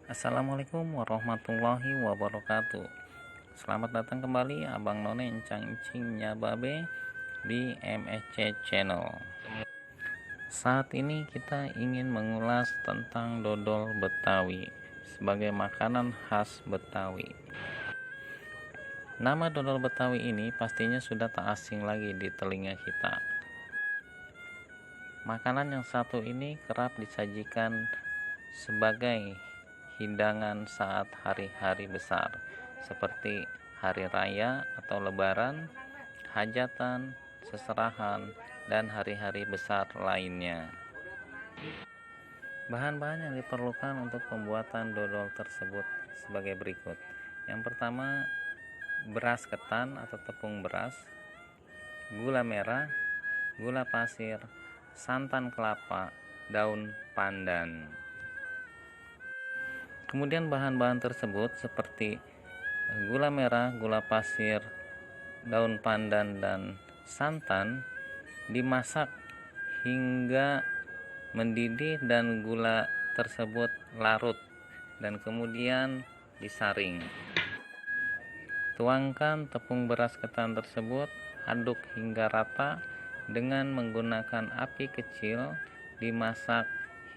Assalamualaikum warahmatullahi wabarakatuh. Selamat datang kembali Abang None Encang Encingnya Babe di MSC Channel. Saat ini kita ingin mengulas tentang dodol Betawi sebagai makanan khas Betawi. Nama dodol Betawi ini pastinya sudah tak asing lagi di telinga kita. Makanan yang satu ini kerap disajikan sebagai hidangan saat hari-hari besar seperti hari raya atau lebaran, hajatan, seserahan, dan hari-hari besar lainnya. Bahan-bahan yang diperlukan untuk pembuatan dodol tersebut sebagai berikut. Yang pertama, beras ketan atau tepung beras, gula merah, gula pasir, santan kelapa, daun pandan. Kemudian bahan-bahan tersebut seperti gula merah, gula pasir, daun pandan, dan santan dimasak hingga mendidih dan gula tersebut larut dan kemudian disaring. Tuangkan tepung beras ketan tersebut, aduk hingga rata dengan menggunakan api kecil, dimasak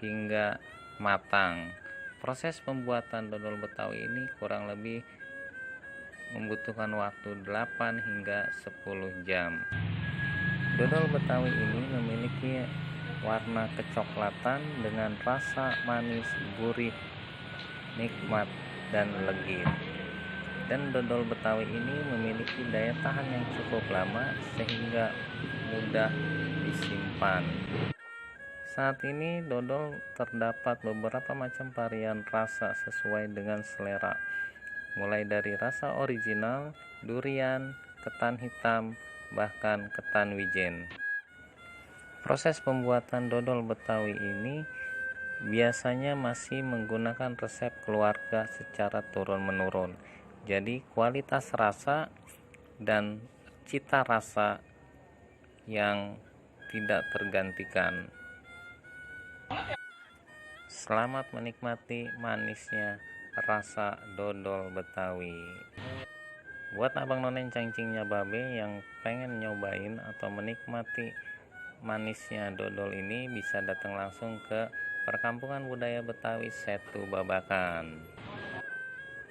hingga matang. Proses pembuatan dodol Betawi ini kurang lebih membutuhkan waktu 8 hingga 10 jam. Dodol Betawi ini memiliki warna kecoklatan dengan rasa manis, gurih, nikmat, dan legit. Dan dodol Betawi ini memiliki daya tahan yang cukup lama sehingga mudah disimpan. Saat ini dodol terdapat beberapa macam varian rasa sesuai dengan selera, mulai dari rasa original, durian, ketan hitam, bahkan ketan wijen. Proses pembuatan dodol Betawi ini biasanya masih menggunakan resep keluarga secara turun-menurun. Jadi kualitas rasa dan cita rasa yang tidak tergantikan. Selamat menikmati manisnya rasa dodol Betawi. Buat Abang None Encang-Encingnya Babe yang pengen nyobain atau menikmati manisnya dodol ini, bisa datang langsung ke Perkampungan Budaya Betawi Setu Babakan.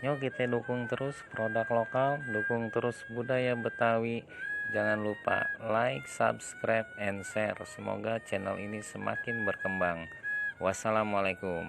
Yuk kita dukung terus produk lokal, dukung terus budaya Betawi. Jangan lupa like, subscribe, and share. Semoga channel ini semakin berkembang. Wassalamualaikum.